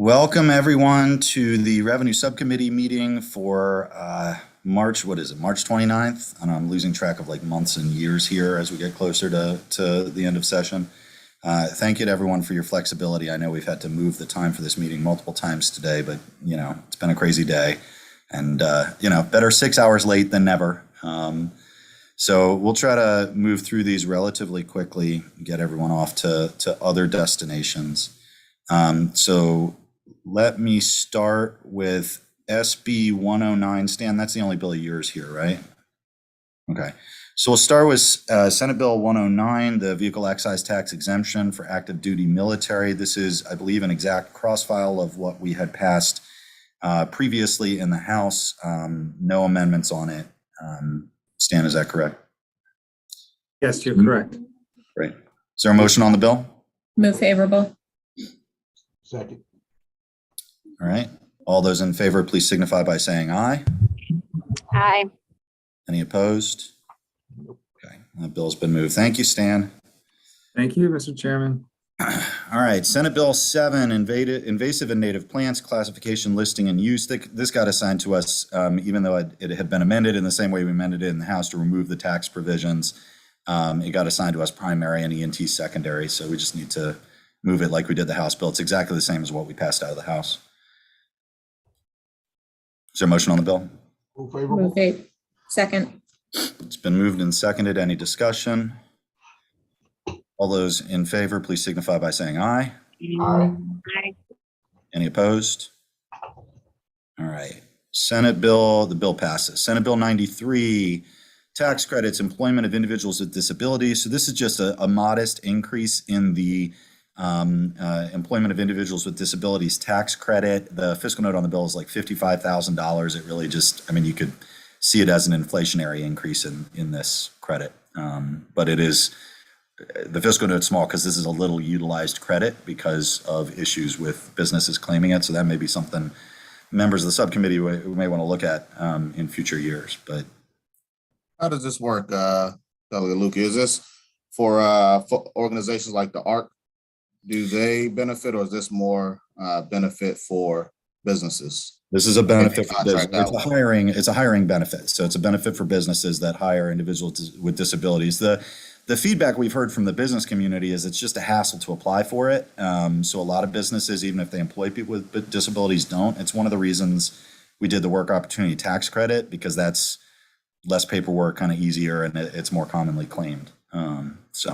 Welcome everyone to the Revenue Subcommittee meeting for March 29th? And I'm losing track of like months and years here as we get closer to the end of session. Thank you to everyone for your flexibility. I know we've had to move the time for this meeting multiple times today, but it's been a crazy day, and better 6 hours late than never. So we'll try to move through these relatively quickly, get everyone off to other destinations. So let me start with SB 109. Stan, that's the only bill of yours here, right? Okay. So we'll start with Senate Bill 109, the vehicle excise tax exemption for active duty military. This is, I believe, an exact cross-file of what we had passed previously in the House. No amendments on it. Stan, is that correct? Yes, you're correct. Great. Is there a motion on the bill? Move favorable. Second. All right. All those in favor, please signify by saying aye. Aye. Any opposed? Okay, that bill's been moved. Thank you, Stan. Thank you, Mr. Chairman. All right, Senate Bill 7, invasive and native plants classification, listing, and use. This got assigned to us, even though it had been amended in the same way we amended it in the House to remove the tax provisions. It got assigned to us primary and ENT secondary, so we just need to move it like we did the House bill. It's exactly the same as what we passed out of the House. Is there a motion on the bill? Move favorable. Move second. It's been moved and seconded. Any discussion? All those in favor, please signify by saying aye. Aye. Aye. Any opposed? All right. The bill passes. Senate Bill 93, tax credits, employment of individuals with disabilities. So this is just a modest increase in the employment of individuals with disabilities tax credit. The fiscal note on the bill is like $55,000. It really just, you could see it as an inflationary increase in this credit. But it is, the fiscal note's small because this is a little utilized credit because of issues with businesses claiming it. So that may be something members of the subcommittee may want to look at in future years. But how does this work, Delegate Luke? Is this for organizations like the ARC? Do they benefit, or is this more benefit for businesses? this is a benefit for business. It's a hiring benefit. So it's a benefit for businesses that hire individuals with disabilities. The feedback we've heard from the business community is it's just a hassle to apply for it. So a lot of businesses, even if they employ people with disabilities, don't. It's one of the reasons we did the work opportunity tax credit, because that's less paperwork, kind of easier, and it's more commonly claimed. Is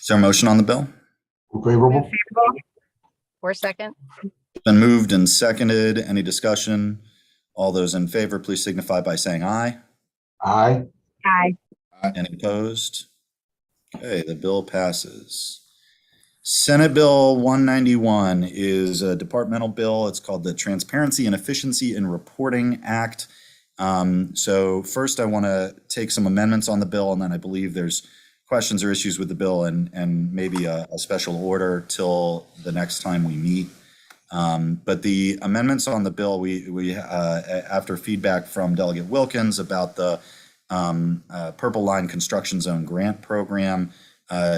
there a motion on the bill? Move favorable. Move favorable. Or second. Been moved and seconded. Any discussion? All those in favor, please signify by saying aye. Aye. Aye. Any opposed? Okay, the bill passes. Senate Bill 191 is a departmental bill. It's called the Transparency and Efficiency in Reporting Act. So first I want to take some amendments on the bill, and then I believe there's questions or issues with the bill and maybe a special order till the next time we meet. But the amendments on the bill, we after feedback from Delegate Wilkins about the Purple Line Construction Zone Grant Program,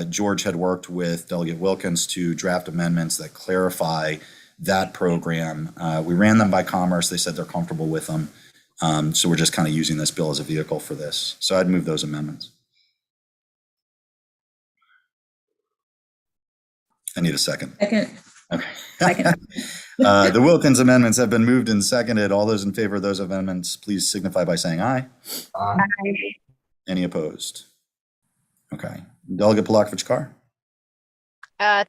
George had worked with Delegate Wilkins to draft amendments that clarify that program. We ran them by Commerce. They said they're comfortable with them. So we're just kind of using this bill as a vehicle for this. So I'd move those amendments. I need a second. Second. Okay. Second. The Wilkins amendments have been moved and seconded. All those in favor of those amendments, please signify by saying aye. Aye. Any opposed? Okay. Delegate Polakowicz-Carr.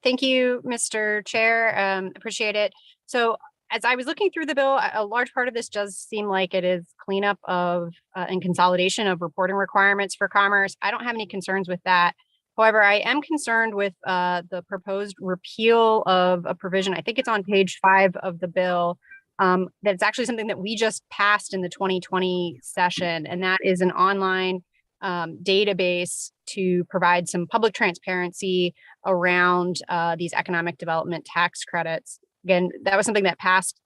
Thank you, Mr. Chair. Appreciate it. So as I was looking through the bill, a large part of this does seem like it is cleanup of and consolidation of reporting requirements for Commerce. I don't have any concerns with that. However, I am concerned with the proposed repeal of a provision. I think it's on page 5 of the bill. That's actually something that we just passed in the 2020 session, and that is an online database to provide some public transparency around these economic development tax credits. Again, that was something that passed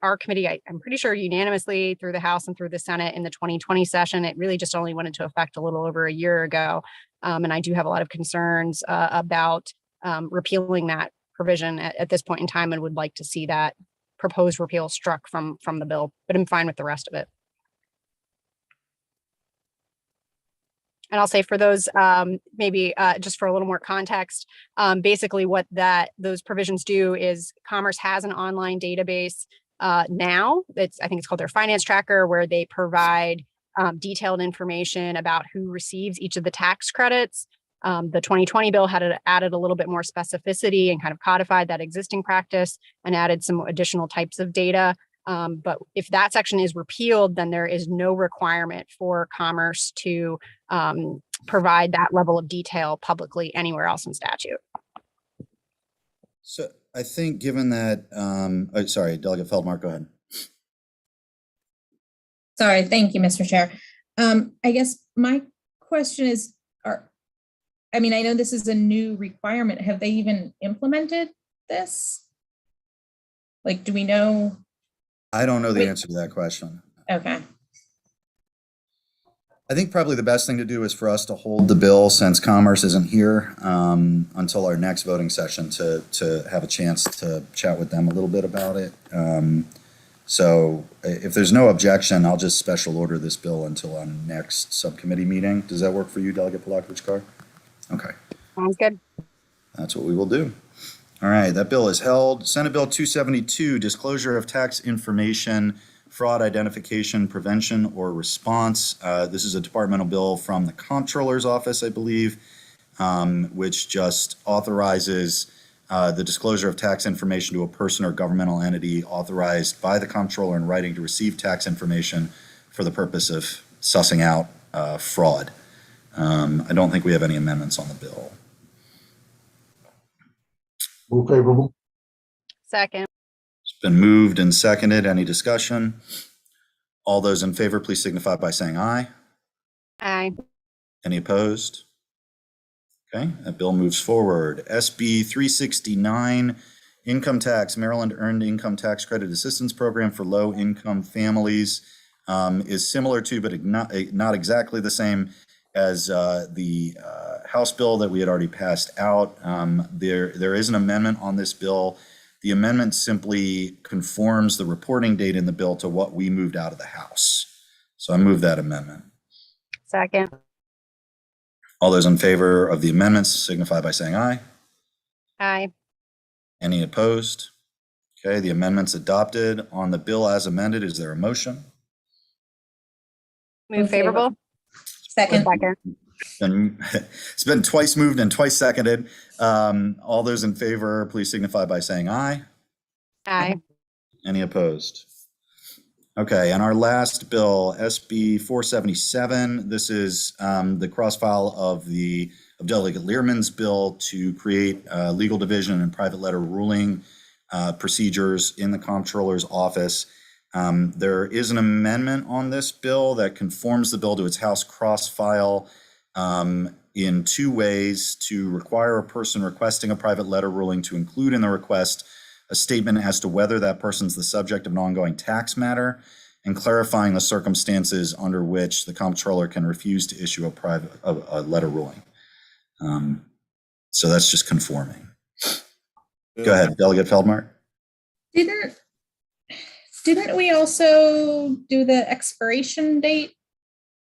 our committee, I'm pretty sure unanimously, through the House and through the Senate in the 2020 session. It really just only went into effect a little over a year ago. And I do have a lot of concerns about repealing that provision at this point in time and would like to see that proposed repeal struck from the bill, but I'm fine with the rest of it. And I'll say for those, maybe just for a little more context, basically what those provisions do is Commerce has an online database now. I think it's called their finance tracker, where they provide detailed information about who receives each of the tax credits. The 2020 bill had added a little bit more specificity and kind of codified that existing practice and added some additional types of data. But if that section is repealed, then there is no requirement for Commerce to provide that level of detail publicly anywhere else in statute. So I think given that, sorry, Delegate Feldmark, go ahead. Sorry, thank you, Mr. Chair. I guess my question is, I know this is a new requirement. Have they even implemented this? Like, do we know? I don't know the answer to that question. Okay. I think probably the best thing to do is for us to hold the bill, since Commerce isn't here, until our next voting session to have a chance to chat with them a little bit about it. So if there's no objection, I'll just special order this bill until our next subcommittee meeting. Does that work for you, Delegate Polakowicz-Carr? Okay. Sounds good. That's what we will do. All right, that bill is held. Senate Bill 272, Disclosure of Tax Information, Fraud Identification, Prevention, or Response. This is a departmental bill from the Comptroller's Office, I believe, which just authorizes the disclosure of tax information to a person or governmental entity authorized by the Comptroller in writing to receive tax information for the purpose of sussing out fraud. I don't think we have any amendments on the bill. Move favorable. Second. It's been moved and seconded. Any discussion? All those in favor, please signify by saying aye. Aye. Any opposed? Okay, that bill moves forward. SB 369, Income Tax, Maryland Earned Income Tax Credit Assistance Program for Low-Income Families, is similar to, but not exactly the same as the House bill that we had already passed out. There is an amendment on this bill. The amendment simply conforms the reporting date in the bill to what we moved out of the House. So I move that amendment. Second. All those in favor of the amendments signify by saying aye. Aye. Any opposed? Okay, the amendment's adopted. On the bill as amended, is there a motion? Move favorable. Second. Second. It's been twice moved and twice seconded. All those in favor, please signify by saying aye. Aye. Any opposed? Okay, and our last bill, SB 477. This is the cross-file of Delegate Learman's bill to create legal division and private letter ruling procedures in the Comptroller's Office. There is an amendment on this bill that conforms the bill to its House cross-file in two ways: to require a person requesting a private letter ruling to include in the request a statement as to whether that person's the subject of an ongoing tax matter, and clarifying the circumstances under which the Comptroller can refuse to issue a letter ruling. So that's just conforming. Go ahead, Delegate Feldmark. Didn't we also do the expiration date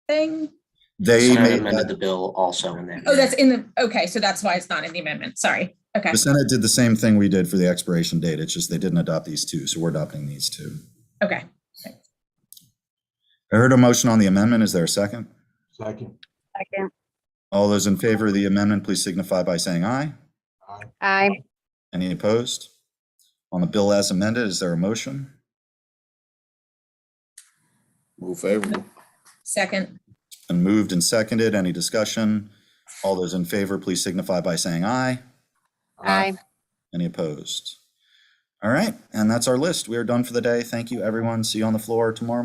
thing? They Senate made amended the that, bill also in there. Oh, that's in the, okay, so that's why it's not in the amendment. Sorry. Okay. the Senate did the same thing we did for the expiration date. It's just they didn't adopt these two, so we're adopting these two. Okay. I heard a motion on the amendment. Is there a second? Second. Second. All those in favor of the amendment, please signify by saying aye. Aye. Aye. Any opposed? On the bill as amended, is there a motion? Move favorable. Second. Been moved and seconded. Any discussion? All those in favor, please signify by saying aye. Aye. Any opposed? All right, and that's our list. We are done for the day. Thank you, everyone. See you on the floor tomorrow.